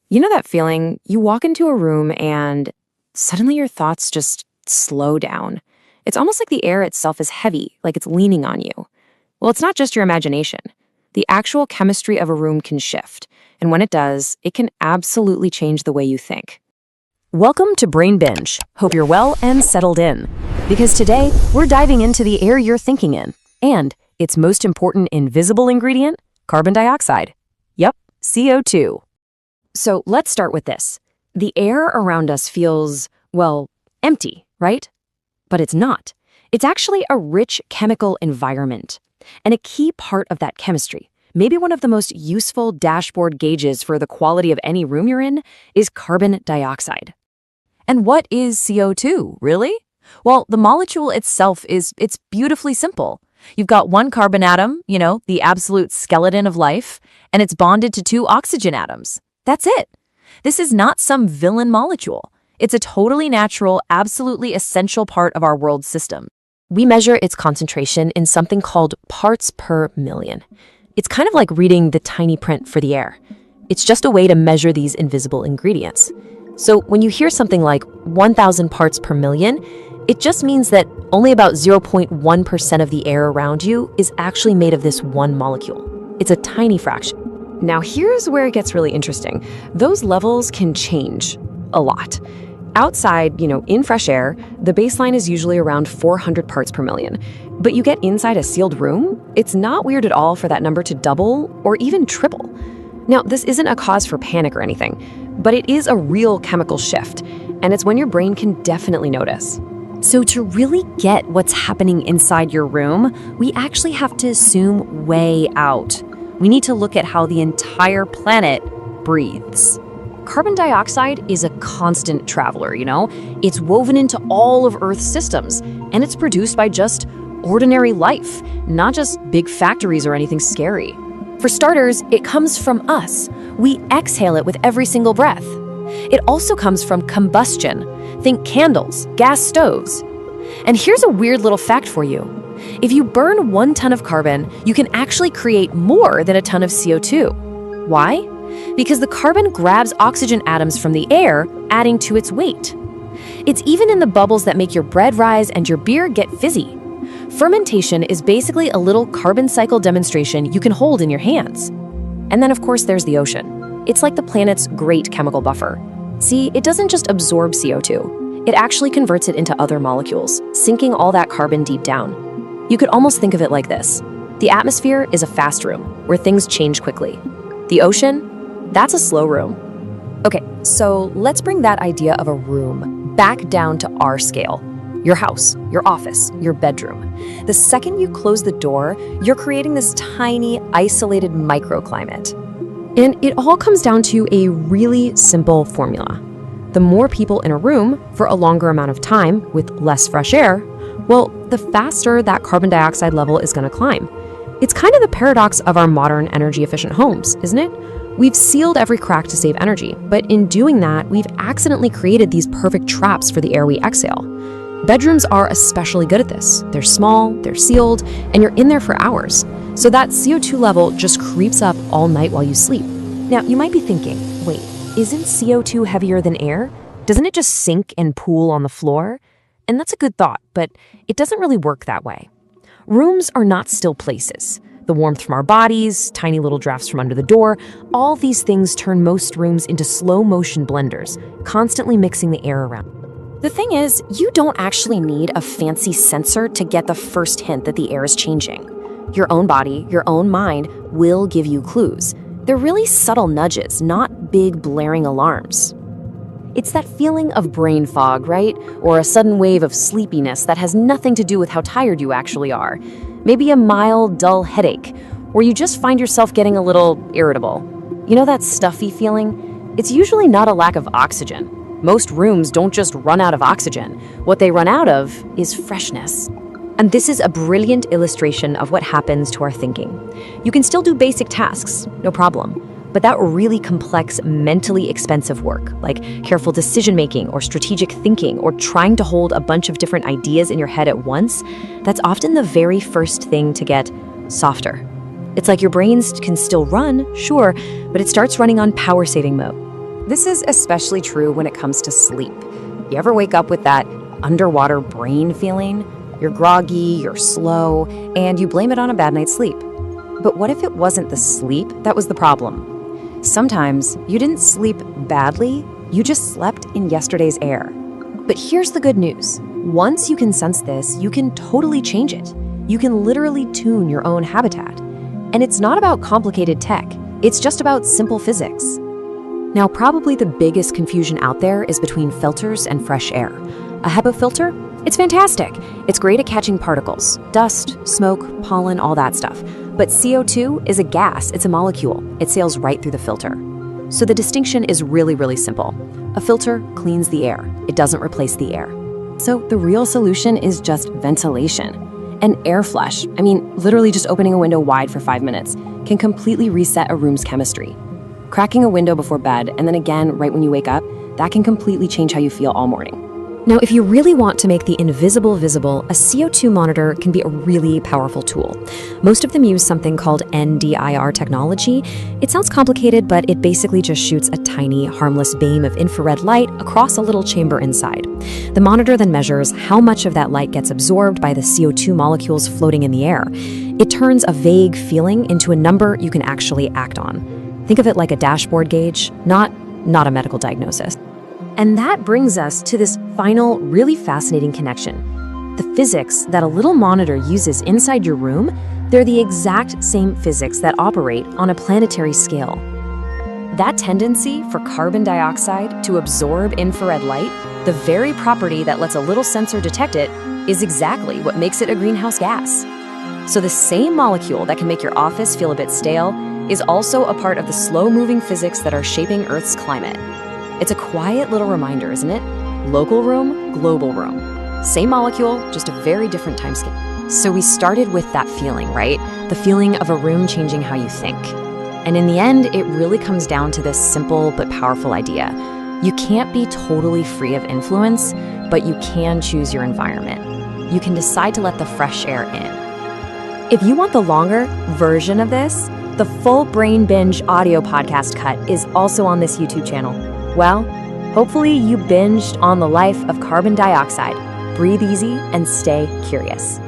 You know that feeling? You walk into a room and suddenly your thoughts just slow down. It's almost like the air itself is heavy, like it's leaning on you. Well, it's not just your imagination. The actual chemistry of a room can shift, and when it does, it can absolutely change the way you think. Welcome to Brain Binge. Hope you're well and settled in. Because today, we're diving into the air you're thinking in, and its most important invisible ingredient, carbon dioxide. Yep, CO₂. So let's start with this. The air around us feels, well, empty, right? But it's not. It's actually a rich chemical environment. And a key part of that chemistry, maybe one of the most useful dashboard gauges for the quality of any room you're in, is carbon dioxide. And what is CO₂, really? Well, the molecule itself it's beautifully simple. You've got one carbon atom, the absolute skeleton of life, and it's bonded to two oxygen atoms. That's it. This is not some villain molecule. It's a totally natural, absolutely essential part of our world system. We measure its concentration in something called parts per million. It's kind of like reading the tiny print for the air. It's just a way to measure these invisible ingredients. So when you hear something like 1,000 parts per million, it just means that only about 0.1% of the air around you is actually made of this one molecule. It's a tiny fraction. Now here's where it gets really interesting. Those levels can change a lot. Outside, in fresh air, the baseline is usually around 400 parts per million. But you get inside a sealed room, it's not weird at all for that number to double or even triple. Now, this isn't a cause for panic or anything, but it is a real chemical shift, and it's when your brain can definitely notice. So to really get what's happening inside your room, we actually have to zoom way out. We need to look at how the entire planet breathes. Carbon dioxide is a constant traveler, It's woven into all of Earth's systems, and it's produced by just ordinary life, not just big factories or anything scary. For starters, it comes from us. We exhale it with every single breath. It also comes from combustion. Think candles, gas stoves. And here's a weird little fact for you. If you burn 1 ton of carbon, you can actually create more than a ton of CO₂. Why? Because the carbon grabs oxygen atoms from the air, adding to its weight. It's even in the bubbles that make your bread rise and your beer get fizzy. Fermentation is basically a little carbon cycle demonstration you can hold in your hands. And then, of course, there's the ocean. It's like the planet's great chemical buffer. See, it doesn't just absorb CO₂. It actually converts it into other molecules, sinking all that carbon deep down. You could almost think of it like this. The atmosphere is a fast room, where things change quickly. The ocean? That's a slow room. Okay, so let's bring that idea of a room back down to our scale. Your house, your office, your bedroom. The second you close the door, you're creating this tiny, isolated microclimate. And it all comes down to a really simple formula. The more people in a room for a longer amount of time with less fresh air, well, the faster that carbon dioxide level is going to climb. It's kind of the paradox of our modern energy-efficient homes, isn't it? We've sealed every crack to save energy, but in doing that, we've accidentally created these perfect traps for the air we exhale. Bedrooms are especially good at this. They're small, they're sealed, and you're in there for hours. So that CO₂ level just creeps up all night while you sleep. Now, you might be thinking, wait, isn't CO₂ heavier than air? Doesn't it just sink and pool on the floor? And that's a good thought, but it doesn't really work that way. Rooms are not still places. The warmth from our bodies, tiny little drafts from under the door, all these things turn most rooms into slow-motion blenders, constantly mixing the air around. The thing is, you don't actually need a fancy sensor to get the first hint that the air is changing. Your own body, your own mind will give you clues. They're really subtle nudges, not big blaring alarms. It's that feeling of brain fog, right? Or a sudden wave of sleepiness that has nothing to do with how tired you actually are. Maybe a mild, dull headache, or you just find yourself getting a little irritable. You know that stuffy feeling? It's usually not a lack of oxygen. Most rooms don't just run out of oxygen. What they run out of is freshness. And this is a brilliant illustration of what happens to our thinking. You can still do basic tasks, no problem. But that really complex, mentally expensive work, like careful decision-making or strategic thinking or trying to hold a bunch of different ideas in your head at once, that's often the very first thing to get softer. It's like your brains can still run, sure, but it starts running on power-saving mode. This is especially true when it comes to sleep. You ever wake up with that underwater brain feeling? You're groggy, you're slow, and you blame it on a bad night's sleep. But what if it wasn't the sleep that was the problem? Sometimes you didn't sleep badly, you just slept in yesterday's air. But here's the good news. Once you can sense this, you can totally change it. You can literally tune your own habitat. And it's not about complicated tech, it's just about simple physics. Now, probably the biggest confusion out there is between filters and fresh air. A HEPA filter? It's fantastic. It's great at catching particles, dust, smoke, pollen, all that stuff. But CO₂ is a gas, it's a molecule. It sails right through the filter. So the distinction is really simple. A filter cleans the air. It doesn't replace the air. So the real solution is just ventilation. An air flush, literally just opening a window wide for 5 minutes, can completely reset a room's chemistry. Cracking a window before bed and then again right when you wake up, that can completely change how you feel all morning. Now, if you really want to make the invisible visible, a CO₂ monitor can be a really powerful tool. Most of them use something called NDIR technology. It sounds complicated, but it basically just shoots a tiny, harmless beam of infrared light across a little chamber inside. The monitor then measures how much of that light gets absorbed by the CO₂ molecules floating in the air. It turns a vague feeling into a number you can actually act on. Think of it like a dashboard gauge, not a medical diagnosis. And that brings us to this final, really fascinating connection. The physics that a little monitor uses inside your room, they're the exact same physics that operate on a planetary scale. That tendency for carbon dioxide to absorb infrared light, the very property that lets a little sensor detect it, is exactly what makes it a greenhouse gas. So the same molecule that can make your office feel a bit stale is also a part of the slow-moving physics that are shaping Earth's climate. It's a quiet little reminder, isn't it? Local room, global room. Same molecule, just a very different timescale. So we started with that feeling, right? The feeling of a room changing how you think. And in the end, it really comes down to this simple but powerful idea. You can't be totally free of influence, but you can choose your environment. You can decide to let the fresh air in. If you want the longer version of this, the full Brain Binge audio podcast cut is also on this YouTube channel. Well, hopefully you binged on the life of carbon dioxide. Breathe easy and stay curious.